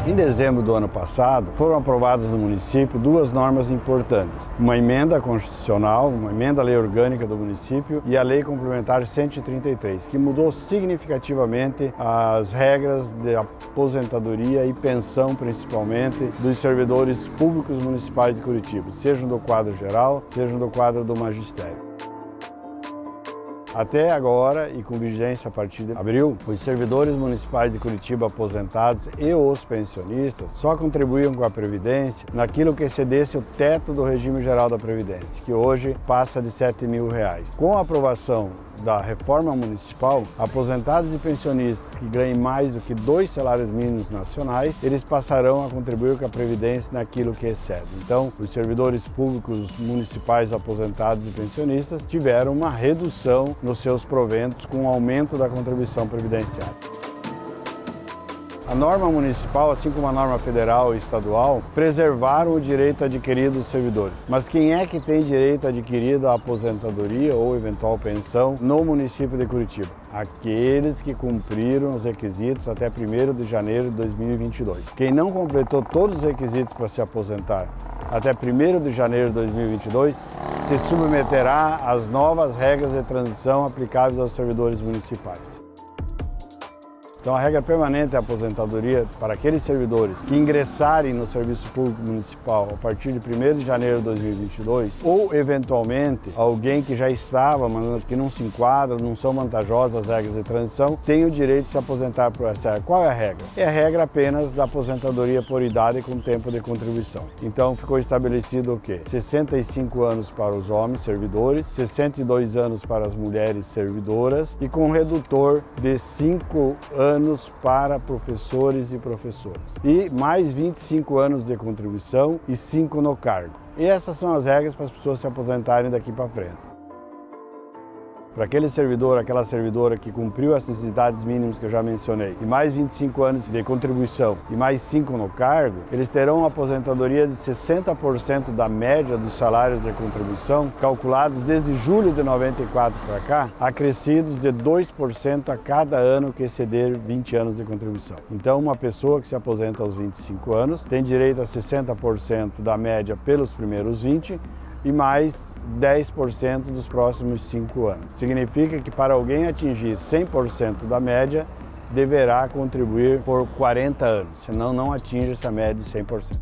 Em dezembro do ano passado, foram aprovadas no município duas normas importantes. Uma emenda constitucional, uma emenda à lei orgânica do município e a lei complementar 133, que mudou significativamente as regras de aposentadoria e pensão, principalmente, dos servidores públicos municipais de Curitiba, sejam do quadro geral, sejam do quadro do magistério. Até agora, e com vigência a partir de abril, os servidores municipais de Curitiba aposentados e os pensionistas só contribuíam com a Previdência naquilo que excedesse o teto do regime geral da Previdência, que hoje passa de R$ 7.000. Com a aprovação da reforma municipal, aposentados e pensionistas que ganhem mais do que 2 salários mínimos nacionais, eles passarão a contribuir com a Previdência naquilo que excede. Então, os servidores públicos municipais aposentados e pensionistas tiveram uma redução nos seus proventos com o aumento da contribuição previdenciária. A norma municipal, assim como a norma federal e estadual, preservaram o direito adquirido dos servidores. Mas quem é que tem direito adquirido à aposentadoria ou eventual pensão no município de Curitiba? Aqueles que cumpriram os requisitos até 1º de janeiro de 2022. Quem não completou todos os requisitos para se aposentar até 1º de janeiro de 2022 se submeterá às novas regras de transição aplicáveis aos servidores municipais. Então, a regra permanente é a aposentadoria para aqueles servidores que ingressarem no Serviço Público Municipal a partir de 1º de janeiro de 2022 ou, eventualmente, alguém que já estava, mas que não se enquadra, não são vantajosas as regras de transição, tem o direito de se aposentar por essa regra. Qual é a regra? É a regra apenas da aposentadoria por idade com tempo de contribuição. Então, ficou estabelecido o quê? 65 anos para os homens servidores, 62 anos para as mulheres servidoras e com um redutor de 5 anos para professores e professoras. E mais 25 anos de contribuição e 5 no cargo. E essas são as regras para as pessoas se aposentarem daqui para frente. Para aquele servidor, aquela servidora que cumpriu as necessidades mínimas que eu já mencionei, e mais 25 anos de contribuição e mais 5 no cargo, eles terão uma aposentadoria de 60% da média dos salários de contribuição, calculados desde julho de 94 para cá, acrescidos de 2% a cada ano que exceder 20 anos de contribuição. Então, uma pessoa que se aposenta aos 25 anos tem direito a 60% da média pelos primeiros 20 e mais 10% dos próximos 5 anos. Significa que para alguém atingir 100% da média, deverá contribuir por 40 anos, senão não atinge essa média de 100%.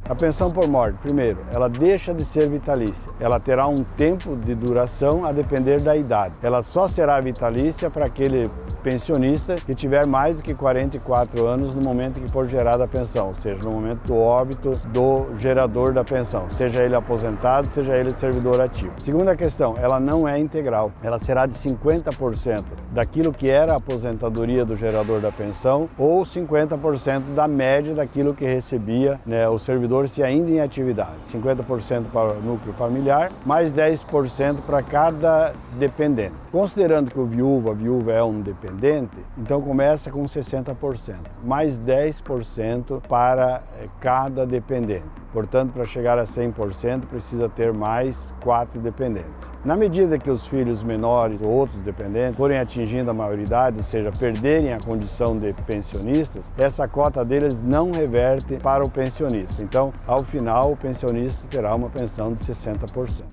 A pensão por morte, primeiro, ela deixa de ser vitalícia. Ela terá um tempo de duração a depender da idade. Ela só será vitalícia para aquele pensionista que tiver mais do que 44 anos no momento em que for gerada a pensão, ou seja, no momento do óbito do gerador da pensão, seja ele aposentado, seja ele servidor ativo. Segunda questão, ela não é integral, ela será de 50% daquilo que era a aposentadoria do gerador da pensão ou 50% da média daquilo que recebia, o servidor se ainda em atividade. 50% para o núcleo familiar, mais 10% para cada dependente. Considerando que a viúva é um dependente, então começa com 60%, mais 10% para cada dependente. Portanto, para chegar a 100%, precisa ter mais 4 dependentes. Na medida que os filhos menores ou outros dependentes forem atingindo a maioridade, ou seja, perderem a condição de pensionistas, essa cota deles não reverte para o pensionista. Então, ao final, o pensionista terá uma pensão de 60%.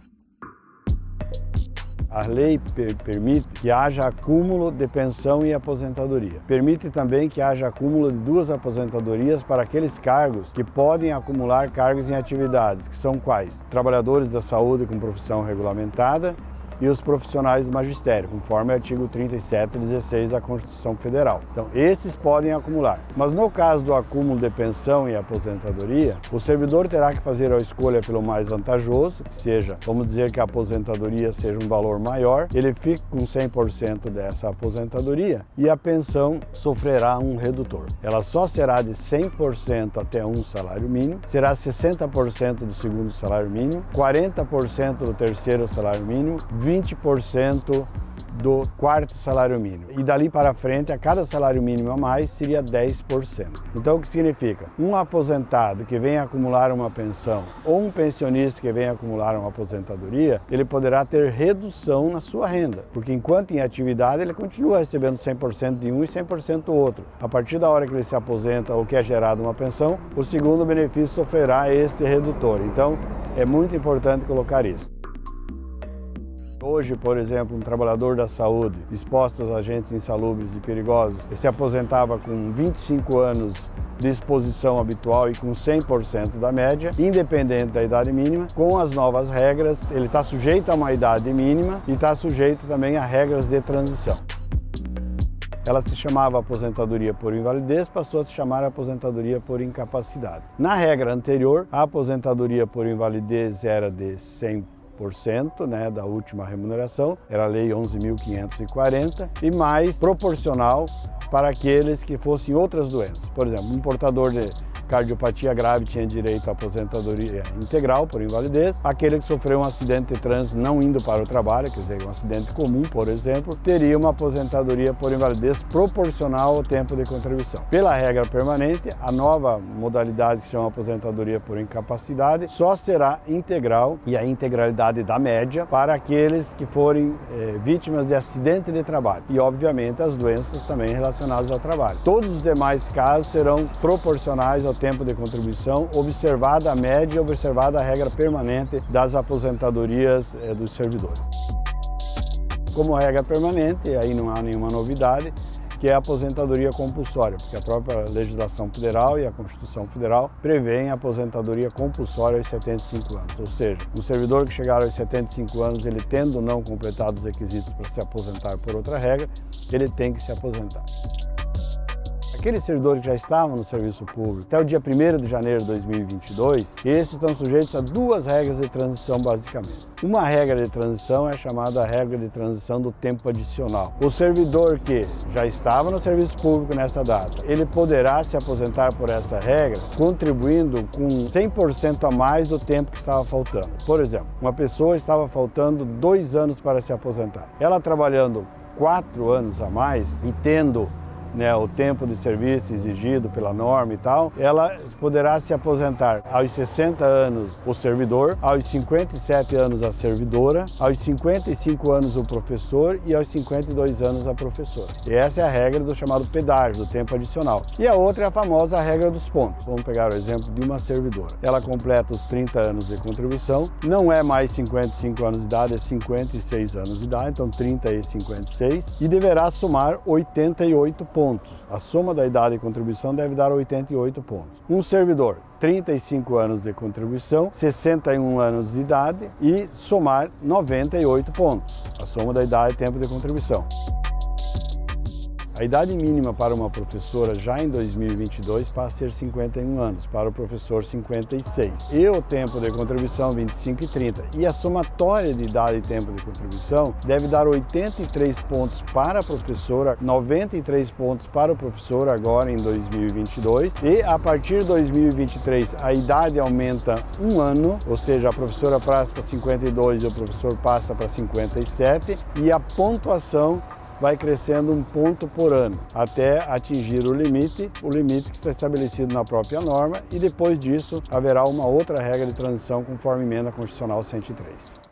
A lei permite que haja acúmulo de pensão e aposentadoria. Permite também que haja acúmulo de 2 aposentadorias para aqueles cargos que podem acumular cargos em atividades, que são quais? Trabalhadores da saúde com profissão regulamentada e os profissionais do magistério, conforme o artigo 37 e 16 da Constituição Federal. Então, esses podem acumular. Mas no caso do acúmulo de pensão e aposentadoria, o servidor terá que fazer a escolha pelo mais vantajoso, que seja, vamos dizer que a aposentadoria seja um valor maior, ele fica com 100% dessa aposentadoria e a pensão sofrerá um redutor. Ela só será de 100% até um salário mínimo, será 60% do segundo salário mínimo, 40% do terceiro salário mínimo, 20% do quarto salário mínimo. E dali para frente, a cada salário mínimo a mais seria 10%. Então o que significa? Um aposentado que venha acumular uma pensão ou um pensionista que venha acumular uma aposentadoria, ele poderá ter redução na sua renda, porque enquanto em atividade ele continua recebendo 100% de um e 100% do outro. A partir da hora que ele se aposenta ou que é gerada uma pensão, o segundo benefício sofrerá esse redutor. Então é muito importante colocar isso. Hoje, por exemplo, um trabalhador da saúde exposto aos agentes insalubres e perigosos, ele se aposentava com 25 anos de exposição habitual e com 100% da média, independente da idade mínima. Com as novas regras, ele está sujeito a uma idade mínima e está sujeito também a regras de transição. Ela se chamava aposentadoria por invalidez, passou a se chamar aposentadoria por incapacidade. Na regra anterior, a aposentadoria por invalidez era de 100%, da última remuneração, era a Lei 11.540, e mais proporcional para aqueles que fossem outras doenças. Por exemplo, um portador de cardiopatia grave tinha direito à aposentadoria integral por invalidez. Aquele que sofreu um acidente de trânsito não indo para o trabalho, quer dizer, um acidente comum, por exemplo, teria uma aposentadoria por invalidez proporcional ao tempo de contribuição. Pela regra permanente, a nova modalidade que se chama aposentadoria por incapacidade só será integral, e a integralidade da média, para aqueles que forem vítimas de acidente de trabalho e, obviamente, as doenças também relacionadas ao trabalho. Todos os demais casos serão proporcionais ao tempo de contribuição, observada a média e observada a regra permanente das aposentadorias dos servidores. Como regra permanente, aí não há nenhuma novidade, que é a aposentadoria compulsória, porque a própria legislação federal e a Constituição Federal prevêem a aposentadoria compulsória aos 75 anos. Ou seja, um servidor que chegar aos 75 anos, ele tendo não completado os requisitos para se aposentar por outra regra, ele tem que se aposentar. Aqueles servidores que já estavam no serviço público até o dia 1º de janeiro de 2022, esses estão sujeitos a duas regras de transição, basicamente. Uma regra de transição é a chamada regra de transição do tempo adicional. O servidor que já estava no serviço público nessa data, ele poderá se aposentar por essa regra, contribuindo com 100% a mais do tempo que estava faltando. Por exemplo, uma pessoa estava faltando 2 anos para se aposentar. Ela trabalhando 4 anos a mais e tendo o tempo de serviço exigido pela norma e tal, ela poderá se aposentar aos 60 anos o servidor, aos 57 anos a servidora, aos 55 anos o professor e aos 52 anos a professora. E essa é a regra do chamado pedágio, do tempo adicional. E a outra é a famosa regra dos pontos. Vamos pegar o exemplo de uma servidora. Ela completa os 30 anos de contribuição, não é mais 55 anos de idade, é 56 anos de idade, então 30 e 56, e deverá somar 88 pontos. A soma da idade de contribuição deve dar 88 pontos. Um servidor, 35 anos de contribuição, 61 anos de idade e somar 98 pontos. A soma da idade e tempo de contribuição. A idade mínima para uma professora já em 2022 passa a ser 51 anos, para o professor 56. E o tempo de contribuição 25 e 30. E a somatória de idade e tempo de contribuição deve dar 83 pontos para a professora, 93 pontos para o professor agora em 2022. E a partir de 2023 a idade aumenta 1 ano, ou seja, a professora passa para 52 e o professor passa para 57. E a pontuação vai crescendo 1 ponto por ano, até atingir o limite que está estabelecido na própria norma, e depois disso haverá uma outra regra de transição conforme emenda constitucional 103.